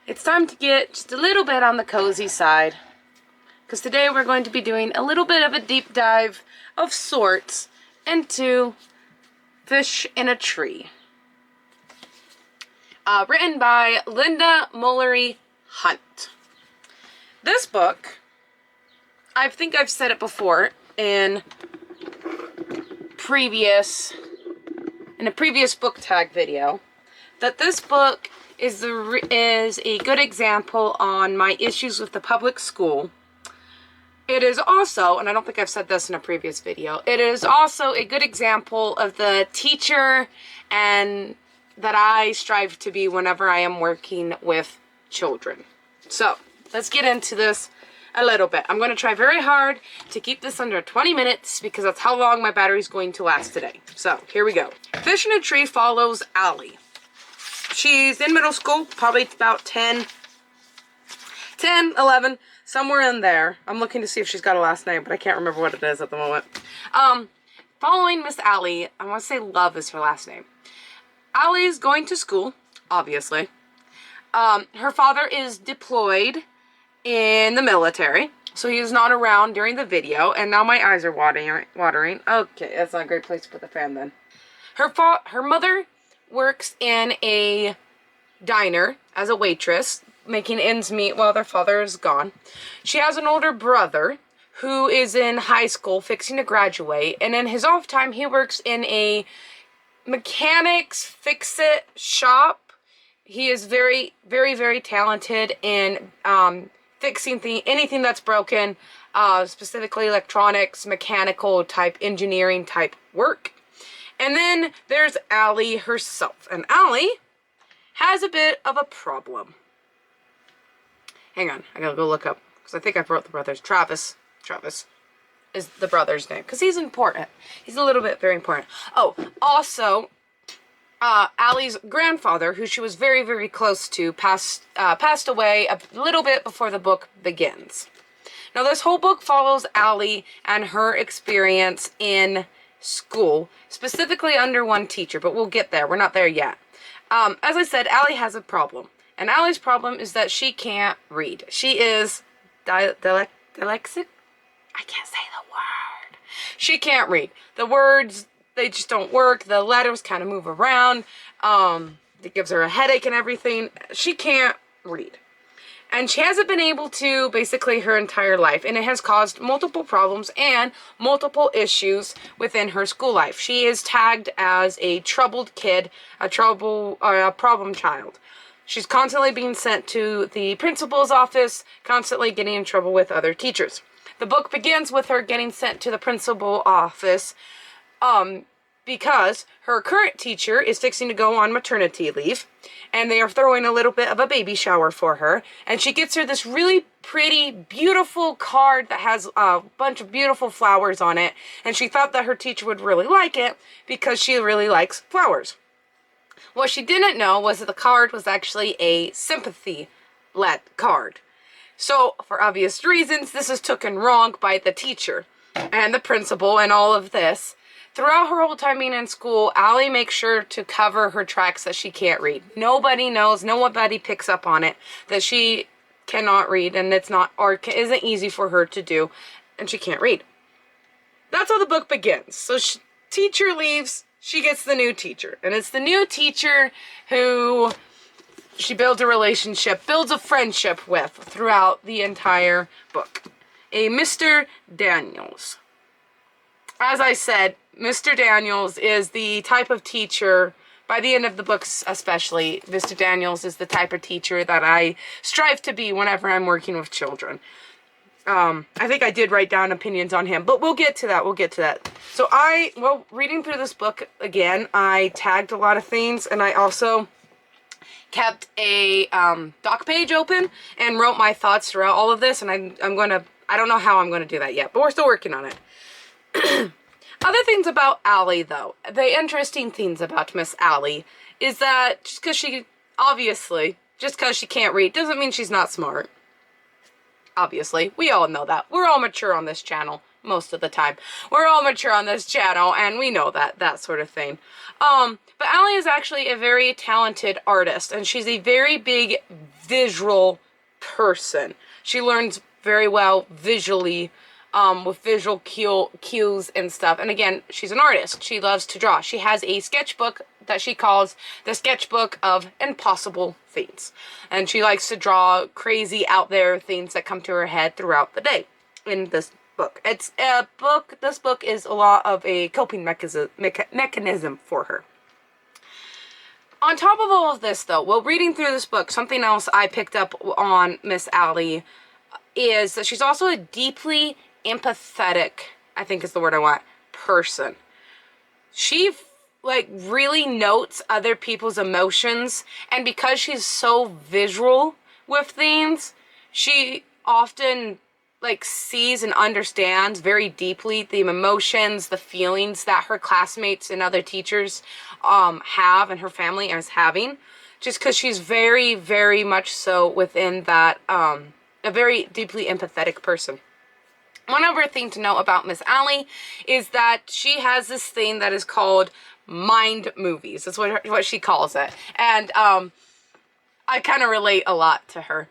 It's time to get just a little bit on the cozy side, because today we're going to be doing a little bit of a deep dive of sorts into Fish in a Tree. Written by Linda Mullery Hunt. This book, I think I've said it before in a previous book tag video, that this book is a good example on my issues with the public school. It is also, and I don't think I've said this in a previous video, it is also a good example of the teacher and that I strive to be whenever I am working with children. So let's get into this a little bit. I'm going to try very hard to keep this under 20 minutes because that's how long my battery's going to last today. So here we go. Fish in a Tree follows Allie. She's in middle school, probably about 10, 11, somewhere in there. I'm looking to see if she's got a last name, but I can't remember what it is at the moment. Following Miss Allie, I want to say Love is her last name. Allie's going to school, obviously. Her father is deployed in the military, so he is not around during the video, and now my eyes are watering. Okay, that's not a great place to put the fan then. Her mother works in a diner as a waitress, making ends meet while their father is gone. She has an older brother who is in high school, fixing to graduate, and in his off time he works in a mechanics fix-it shop. He is very, very, very talented in fixing anything that's broken, specifically electronics, mechanical type, engineering type work. And then there's Allie herself. And Allie has a bit of a problem. Hang on, I gotta go look up, because I think I wrote the brothers. Travis is the brother's name, because he's important. He's a little bit very important. Oh, also, Allie's grandfather, who she was very, very close to, passed away a little bit before the book begins. Now, this whole book follows Allie and her experience in school, specifically under one teacher, but we'll get there. We're not there yet. As I said, Allie has a problem, and Allie's problem is that she can't read. She is dyslexic? I can't say the word. She can't read. The words, they just don't work. The letters kind of move around. It gives her a headache and everything. She can't read. And she hasn't been able to basically her entire life. And it has caused multiple problems and multiple issues within her school life. She is tagged as a troubled kid, a problem child. She's constantly being sent to the principal's office, constantly getting in trouble with other teachers. The book begins with her getting sent to the principal's office because her current teacher is fixing to go on maternity leave, and they are throwing a little bit of a baby shower for her, and she gets her this really pretty, beautiful card that has a bunch of beautiful flowers on it, and she thought that her teacher would really like it because she really likes flowers. What she didn't know was that the card was actually a sympathy-led card. So, for obvious reasons, this is taken wrong by the teacher and the principal and all of this. Throughout her whole time being in school, Allie makes sure to cover her tracks that she can't read. Nobody knows, nobody picks up on it, that she cannot read, and it's not, or isn't easy for her to do, and she can't read. That's how the book begins. So teacher leaves, she gets the new teacher, and it's the new teacher who she builds a relationship, builds a friendship with throughout the entire book. A Mr. Daniels. As I said, Mr. Daniels is the type of teacher, by the end of the books especially, Mr. Daniels is the type of teacher that I strive to be whenever I'm working with children. I think I did write down opinions on him, but we'll get to that, So reading through this book again, I tagged a lot of things, and I also kept a doc page open and wrote my thoughts throughout all of this, and I don't know how I'm going to do that yet, but we're still working on it. Other things about Allie, though, the interesting things about Miss Allie is that just because she can't read doesn't mean she's not smart. Obviously, we all know that. We're all mature on this channel. most of the time. We're all mature on this channel, and we know that sort of thing. But Allie is actually a very talented artist, and she's a very big visual person. She learns very well visually, with visual cues and stuff. And again, she's an artist. She loves to draw. She has a sketchbook that she calls the Sketchbook of Impossible Things. And she likes to draw crazy out there things that come to her head throughout the day in this book. It's a book, this book is a lot of a coping mechanism for her. On top of all of this, though, while reading through this book, something else I picked up on Miss Allie is that she's also a deeply empathetic, I think is the word I want, person. She like really notes other people's emotions, and because she's so visual with things, she often like sees and understands very deeply the emotions, the feelings that her classmates and other teachers have and her family is having, just because she's very, very much so within that, a very deeply empathetic person. One other thing to know about Miss Allie is that she has this thing that is called mind movies. That's what she calls it. And I kind of relate a lot to her.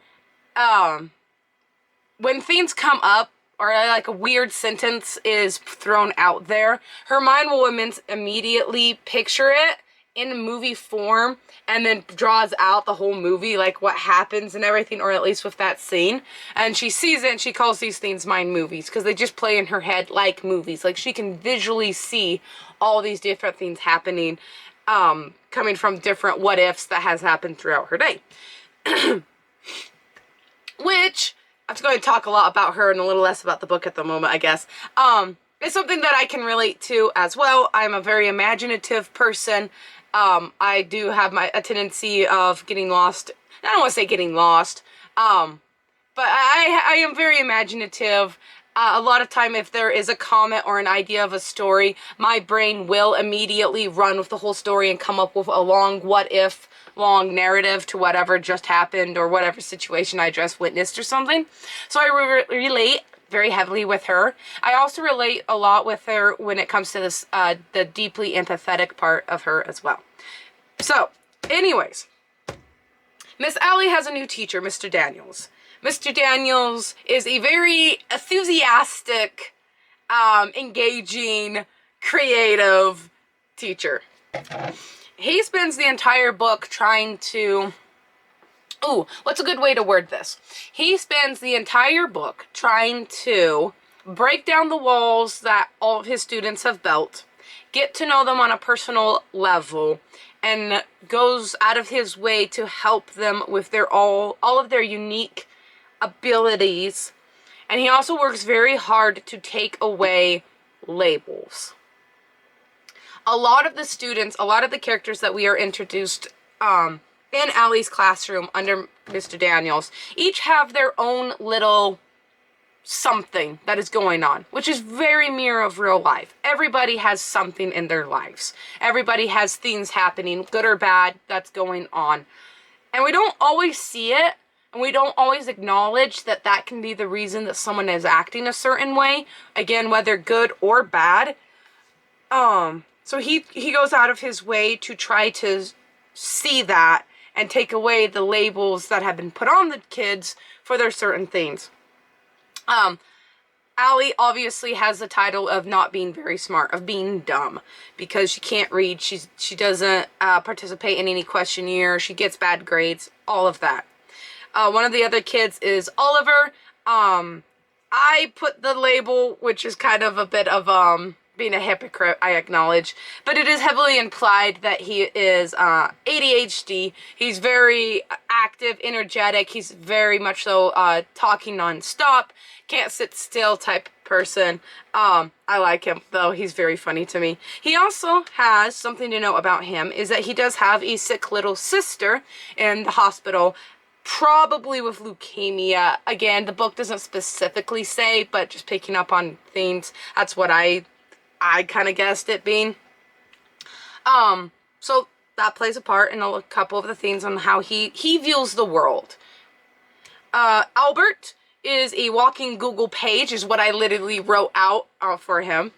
When things come up, or like a weird sentence is thrown out there, her mind will immediately picture it in movie form, and then draws out the whole movie, like what happens and everything, or at least with that scene. And she sees it and she calls these things mind movies, because they just play in her head like movies. Like she can visually see all these different things happening, coming from different what ifs that has happened throughout her day. Which, I'm going to talk a lot about her and a little less about the book at the moment, I guess. It's something that I can relate to as well. I'm a very imaginative person. I do have a tendency of getting lost. I don't want to say getting lost, but I am very imaginative. A lot of time, if there is a comment or an idea of a story, my brain will immediately run with the whole story and come up with a long what-if, long narrative to whatever just happened or whatever situation I just witnessed or something. So I relate very heavily with her. I also relate a lot with her when it comes to this, the deeply empathetic part of her as well. So, anyways, Miss Allie has a new teacher, Mr. Daniels. Mr. Daniels is a very enthusiastic, engaging, creative teacher. He spends the entire book trying to... Ooh, what's a good way to word this? He spends the entire book trying to break down the walls that all of his students have built, get to know them on a personal level, and goes out of his way to help them with all of their unique abilities. And he also works very hard to take away labels. A lot of the students, a lot of the characters that we are introduced in Allie's classroom under Mr. Daniels, each have their own little something that is going on, which is very mirror of real life. Everybody has something in their lives. Everybody has things happening, good or bad, that's going on. And we don't always see it, and we don't always acknowledge that that can be the reason that someone is acting a certain way, again, whether good or bad. So he goes out of his way to try to see that and take away the labels that have been put on the kids for their certain things. Allie obviously has the title of not being very smart, of being dumb, because she can't read, she doesn't participate in any questionnaire, she gets bad grades, all of that. One of the other kids is Oliver. I put the label, which is kind of a bit of being a hypocrite, I acknowledge, but it is heavily implied that he is ADHD. He's very active, energetic, he's very much so talking non-stop, can't sit still type person. I like him, though. He's very funny to me. He also has something to know about him, is that he does have a sick little sister in the hospital, probably with leukemia. Again, the book doesn't specifically say, but just picking up on things, that's what I kind of guessed it being. So that plays a part in a couple of the things on how he views the world. Albert is a walking Google page, is what I literally wrote out for him.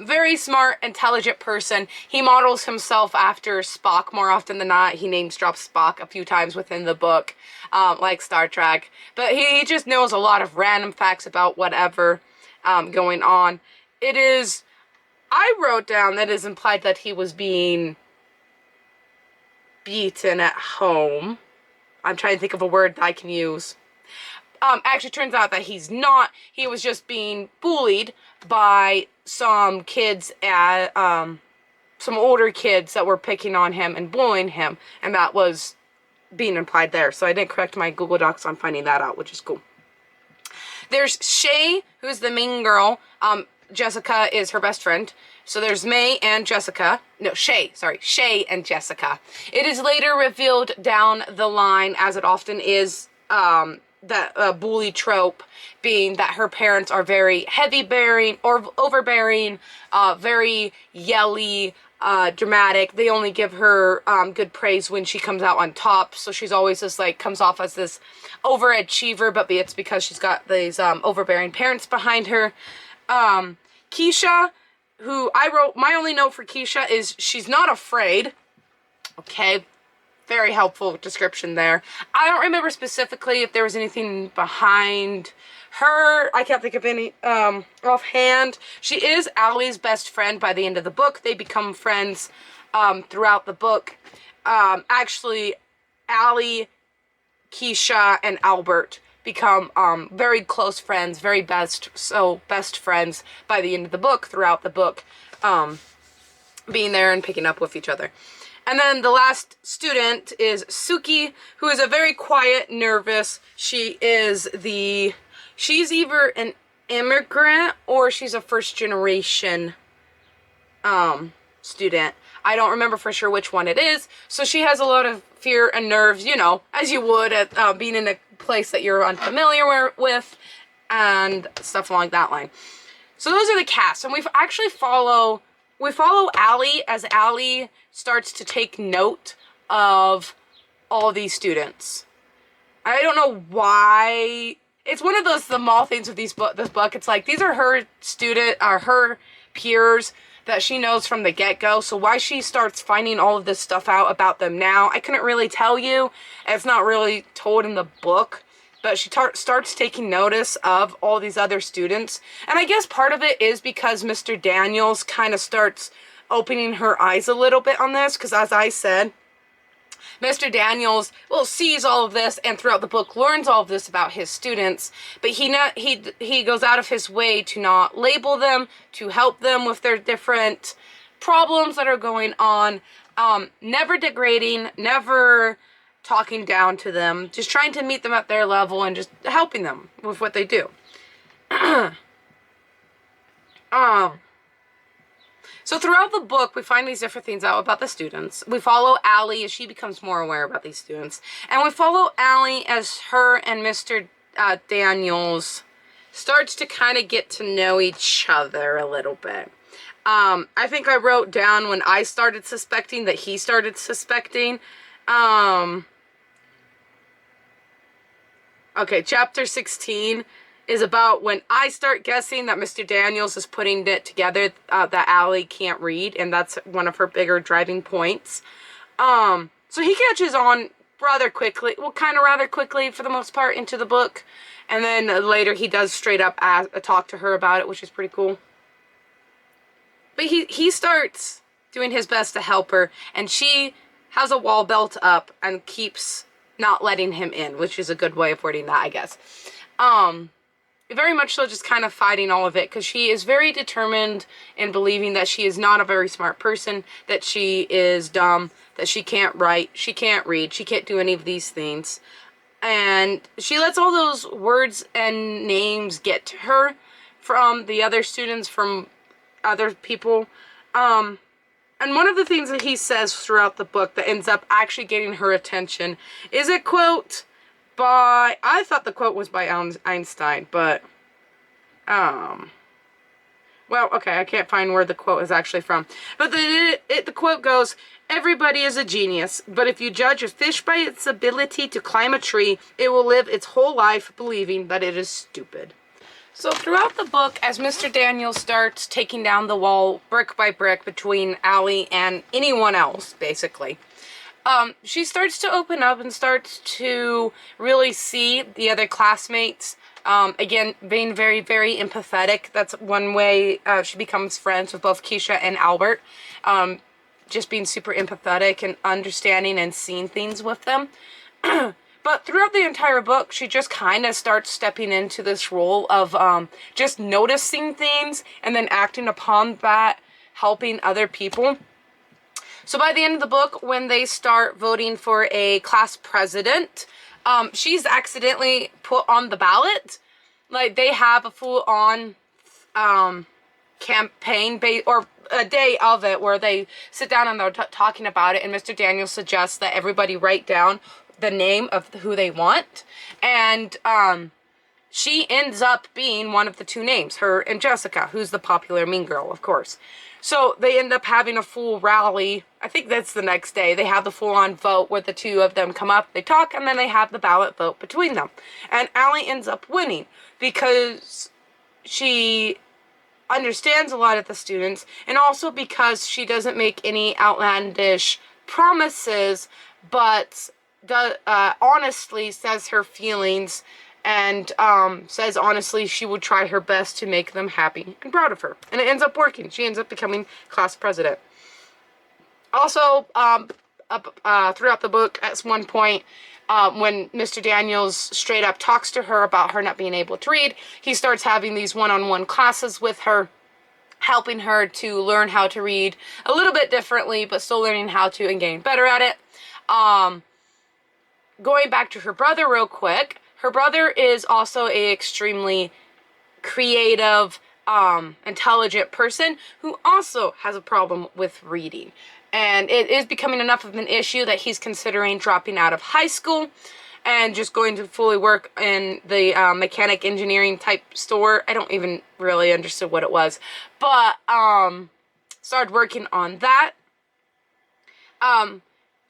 Very smart, intelligent person. He models himself after Spock more often than not. He names drops Spock a few times within the book, like Star Trek. But he just knows a lot of random facts about whatever going on. It is, I wrote down that it is implied that he was being beaten at home. I'm trying to think of a word that I can use. Actually turns out that he's not. He was just being bullied by some kids at, some older kids that were picking on him and bullying him, and that was being implied there. So I didn't correct my Google Docs on finding that out, which is cool. There's Shay, who's the main girl. Jessica is her best friend. So there's May and Jessica. No, Shay, sorry. Shay and Jessica. It is later revealed down the line, as it often is, that bully trope being that her parents are very heavy-bearing or overbearing, very yelly, dramatic. They only give her good praise when she comes out on top. So she's always just like, comes off as this overachiever, but it's because she's got these overbearing parents behind her. Keisha, who I wrote, my only note for Keisha is she's not afraid. Okay. Very helpful description there. I don't remember specifically if there was anything behind her. I can't think of any offhand. She is Allie's best friend by the end of the book. They become friends throughout the book. Actually, Allie, Keisha, and Albert become very close friends, best friends by the end of the book, throughout the book, being there and picking up with each other. And then the last student is Suki, who is a very quiet, nervous. She's either an immigrant or she's a first generation student. I don't remember for sure which one it is. So she has a lot of fear and nerves, you know, as you would at being in a place that you're unfamiliar with and stuff along that line. So those are the cast. And we follow Allie as Allie starts to take note of all these students. I don't know why. It's one of those small things with this book. It's like, these are her her peers that she knows from the get-go. So why she starts finding all of this stuff out about them now, I couldn't really tell you. It's not really told in the book. But she starts taking notice of all these other students. And I guess part of it is because Mr. Daniels kind of starts opening her eyes a little bit on this. Because as I said, Mr. Daniels, well, sees all of this and throughout the book learns all of this about his students. But he goes out of his way to not label them, to help them with their different problems that are going on. Never degrading, never talking down to them, just trying to meet them at their level and just helping them with what they do. So throughout the book, we find these different things out about the students. We follow Allie as she becomes more aware about these students. And we follow Allie as her and Mr. Daniels starts to kind of get to know each other a little bit. I think I wrote down when I started suspecting that he started suspecting. Okay, chapter 16 is about when I start guessing that Mr. Daniels is putting it together that Allie can't read, and that's one of her bigger driving points. So he catches on rather quickly, rather quickly for the most part into the book, and then later he does straight up talk to her about it, which is pretty cool. But he starts doing his best to help her, and she has a wall built up and keeps not letting him in, which is a good way of wording that, I guess. Very much so just kind of fighting all of it, because she is very determined in believing that she is not a very smart person, that she is dumb, that she can't write, she can't read, she can't do any of these things. And she lets all those words and names get to her from the other students, from other people. And one of the things that he says throughout the book that ends up actually getting her attention is a quote by, I thought the quote was by Einstein, but, one well, okay, I can't find where the quote is actually from. But the quote goes, "Everybody is a genius, but if you judge a fish by its ability to climb a tree, it will live its whole life believing that it is stupid." So throughout the book, as Mr. Daniels starts taking down the wall brick by brick between Allie and anyone else, basically, she starts to open up and starts to really see the other classmates. Again, being very, very empathetic. That's one way she becomes friends with both Keisha and Albert. Just being super empathetic and understanding and seeing things with them. But throughout the entire book, she just kind of starts stepping into this role of just noticing things and then acting upon that, helping other people. So by the end of the book, when they start voting for a class president, she's accidentally put on the ballot. Like, they have a full-on campaign, or a day of it, where they sit down and they're talking about it, and Mr. Daniels suggests that everybody write down the name of who they want, and she ends up being one of the two names, her and Jessica, who's the popular mean girl, of course. So they end up having a full rally. I think that's the next day. They have the full-on vote where the two of them come up, they talk, and then they have the ballot vote between them. And Allie ends up winning because she understands a lot of the students, and also because she doesn't make any outlandish promises, but honestly says her feelings, and says honestly she would try her best to make them happy and proud of her. And it ends up working. She ends up becoming class president. Also, throughout the book, at one point, when Mr. Daniels straight up talks to her about her not being able to read, he starts having these one-on-one classes with her, helping her to learn how to read a little bit differently, but still learning how to and getting better at it. Going back to her brother real quick, her brother is also a extremely creative, intelligent person who also has a problem with reading. And it is becoming enough of an issue that he's considering dropping out of high school and just going to fully work in the mechanic engineering type store. I don't even really understand what it was, but started working on that.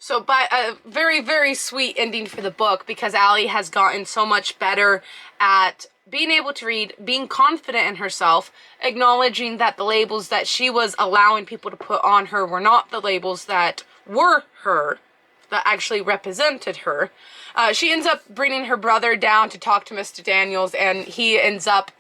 So by a very, very sweet ending for the book, because Allie has gotten so much better at being able to read, being confident in herself, acknowledging that the labels that she was allowing people to put on her were not the labels that were her, that actually represented her. She ends up bringing her brother down to talk to Mr. Daniels, and he ends up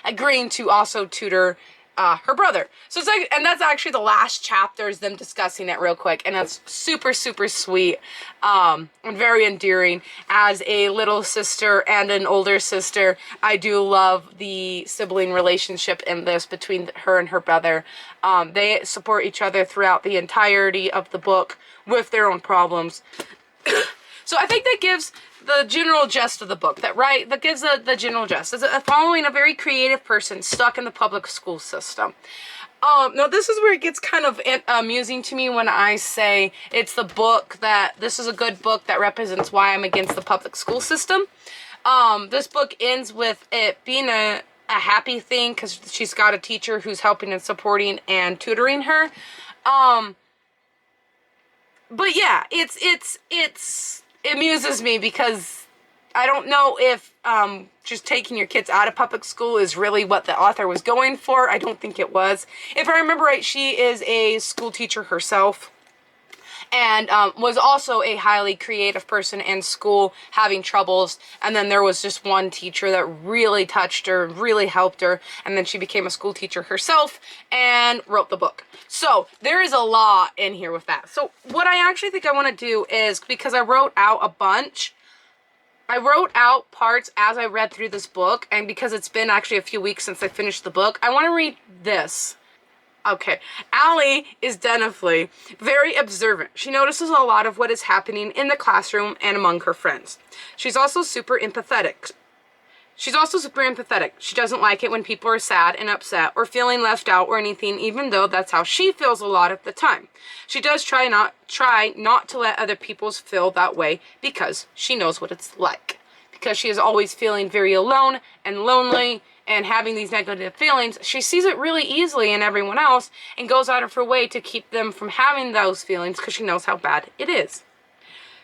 agreeing to also tutor her brother. So it's like, and that's actually the last chapter, is them discussing it real quick, and that's super, super sweet, and very endearing. As a little sister and an older sister, I do love the sibling relationship in this between her and her brother. They support each other throughout the entirety of the book with their own problems. So I think that gives the general gist of the book. That gives the general gist. It's following a very creative person stuck in the public school system. Now this is where it gets kind of amusing to me when I say this is a good book that represents why I'm against the public school system. This book ends with it being a happy thing because she's got a teacher who's helping and supporting and tutoring her. But yeah, it amuses me because I don't know if just taking your kids out of public school is really what the author was going for. I don't think it was. If I remember right, she is a school teacher herself, and was also a highly creative person in school, having troubles. And then there was just one teacher that really touched her, really helped her, and then she became a school teacher herself and wrote the book. So there is a lot in here with that. So what I actually think I want to do is, because I wrote out a bunch, I wrote out parts as I read through this book, and because it's been actually a few weeks since I finished the book, I want to read this. Okay, Allie is definitely very observant. She notices a lot of what is happening in the classroom and among her friends. She's also super empathetic. She doesn't like it when people are sad and upset or feeling left out or anything, even though that's how she feels a lot of the time. She does try not to let other people feel that way because she knows what it's like. Because she is always feeling very alone and lonely and having these negative feelings, she sees it really easily in everyone else and goes out of her way to keep them from having those feelings because she knows how bad it is.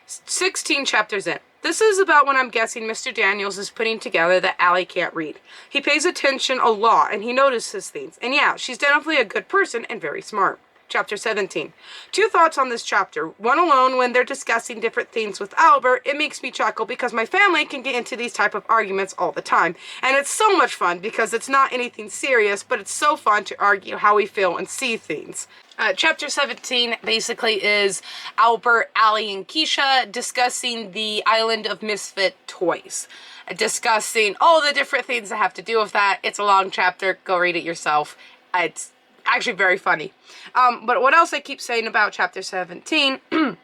16 chapters in. This is about when I'm guessing Mr. Daniels is putting together that Allie can't read. He pays attention a lot and he notices things. And yeah, she's definitely a good person and very smart. Chapter 17. 2 thoughts on this chapter. One alone, when they're discussing different things with Albert, it makes me chuckle because my family can get into these type of arguments all the time. And it's so much fun because it's not anything serious, but it's so fun to argue how we feel and see things. Chapter 17 basically is Albert, Allie, and Keisha discussing the Island of Misfit Toys. Discussing all the different things that have to do with that. It's a long chapter. Go read it yourself. It's actually very funny. But what else I keep saying about chapter 17? And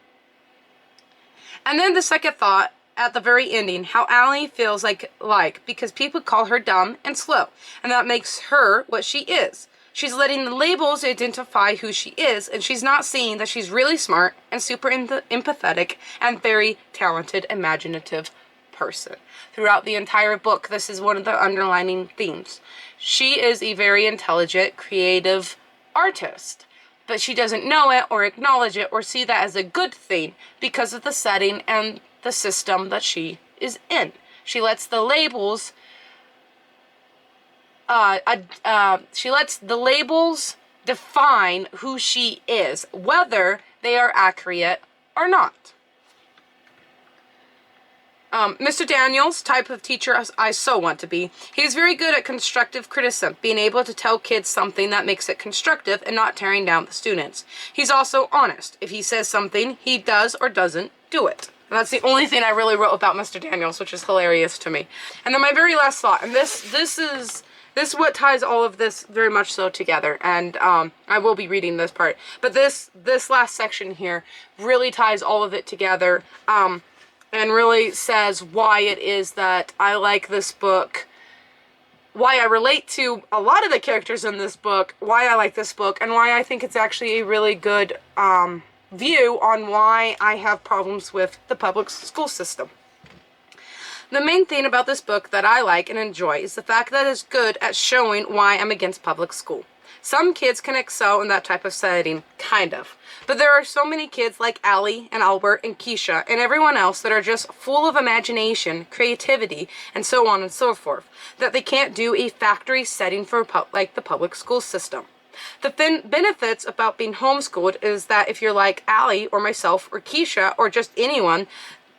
then the second thought at the very ending, how Allie feels like because people call her dumb and slow, and that makes her what she is. She's letting the labels identify who she is, and she's not seeing that she's really smart and super empathetic and very talented, imaginative person. Throughout the entire book, this is one of the underlining themes. She is a very intelligent, creative artist, but she doesn't know it or acknowledge it or see that as a good thing because of the setting and the system that she is in. She lets the labels define who she is, whether they are accurate or not. Mr. Daniels, type of teacher I so want to be. He's very good at constructive criticism, being able to tell kids something that makes it constructive and not tearing down the students. He's also honest. If he says something, he does or doesn't do it. And that's the only thing I really wrote about Mr. Daniels, which is hilarious to me. And then my very last thought, and this is what ties all of this very much so together, and I will be reading this part, but this last section here really ties all of it together, and really says why it is that I like this book, why I relate to a lot of the characters in this book, why I like this book, and why I think it's actually a really good view on why I have problems with the public school system. The main thing about this book that I like and enjoy is the fact that it's good at showing why I'm against public school. Some kids can excel in that type of setting, kind of. But there are so many kids like Allie and Albert and Keisha and everyone else that are just full of imagination, creativity, and so on and so forth, that they can't do a factory setting for like the public school system. The benefits about being homeschooled is that if you're like Allie or myself or Keisha or just anyone,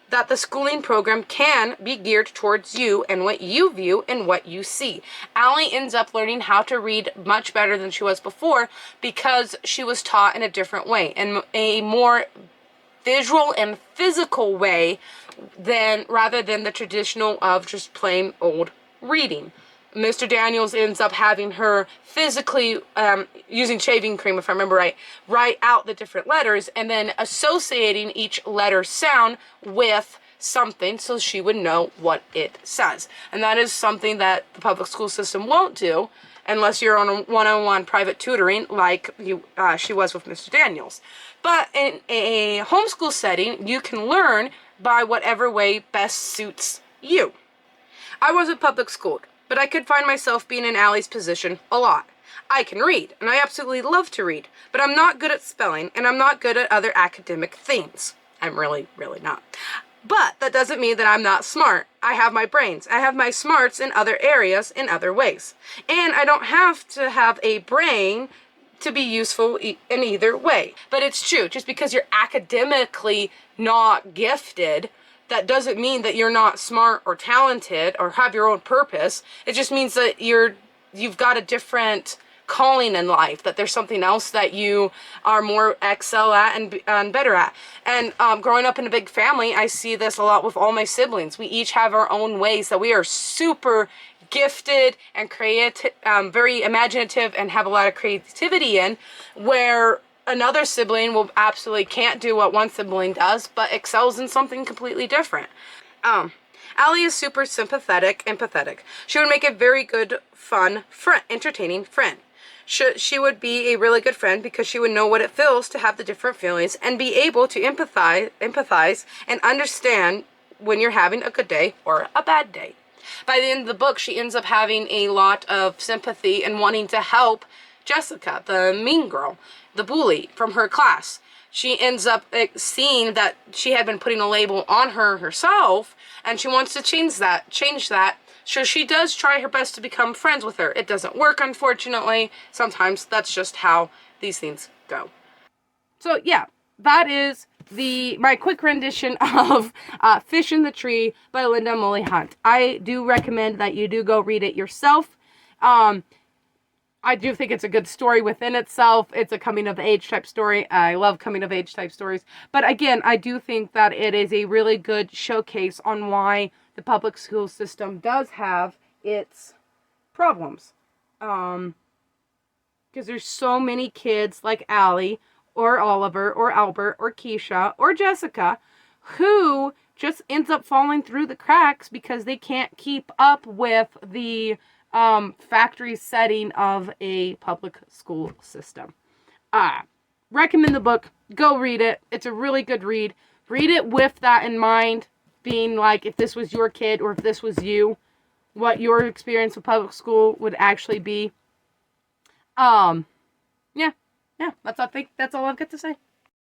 that the schooling program can be geared towards you and what you view and what you see. Allie ends up learning how to read much better than she was before because she was taught in a different way, in a more visual and physical way rather than the traditional of just plain old reading. Mr. Daniels ends up having her physically, using shaving cream, if I remember right, write out the different letters and then associating each letter sound with something so she would know what it says. And that is something that the public school system won't do unless you're on a one-on-one private tutoring like she was with Mr. Daniels. But in a homeschool setting, you can learn by whatever way best suits you. I wasn't public schooled, but I could find myself being in Allie's position a lot. I can read, and I absolutely love to read, but I'm not good at spelling, and I'm not good at other academic things. I'm really, really not. But that doesn't mean that I'm not smart. I have my brains. I have my smarts in other areas, in other ways. And I don't have to have a brain to be useful in either way. But it's true, just because you're academically not gifted, that doesn't mean that you're not smart or talented or have your own purpose. It just means that you've got a different calling in life, that there's something else that you are more excel at and better at. And growing up in a big family, I see this a lot with all my siblings. We each have our own ways that we are super gifted and creative, very imaginative, and have a lot of creativity in, where another sibling will absolutely can't do what one sibling does, but excels in something completely different. Allie is super sympathetic and empathetic. She would make a very good, fun, entertaining friend. She would be a really good friend because she would know what it feels to have the different feelings and be able to empathize and understand when you're having a good day or a bad day. By the end of the book, she ends up having a lot of sympathy and wanting to help Jessica, the mean girl, the bully from her class. She ends up seeing that she had been putting a label on her herself, and she wants to change that. So she does try her best to become friends with her. It doesn't work, unfortunately. Sometimes that's just how these things go. So yeah, that is my quick rendition of Fish in the Tree by Linda Moully Hunt. I do recommend that you do go read it yourself. I do think it's a good story within itself. It's a coming-of-age type story. I love coming-of-age type stories. But again, I do think that it is a really good showcase on why the public school system does have its problems. Because there's so many kids like Allie, or Oliver, or Albert, or Keisha, or Jessica, who just ends up falling through the cracks because they can't keep up with the factory setting of a public school system. Recommend the book. Go read it. It's a really good read. Read it with that in mind, being like, if this was your kid or if this was you, what your experience with public school would actually be. Yeah, that's all I've got to say.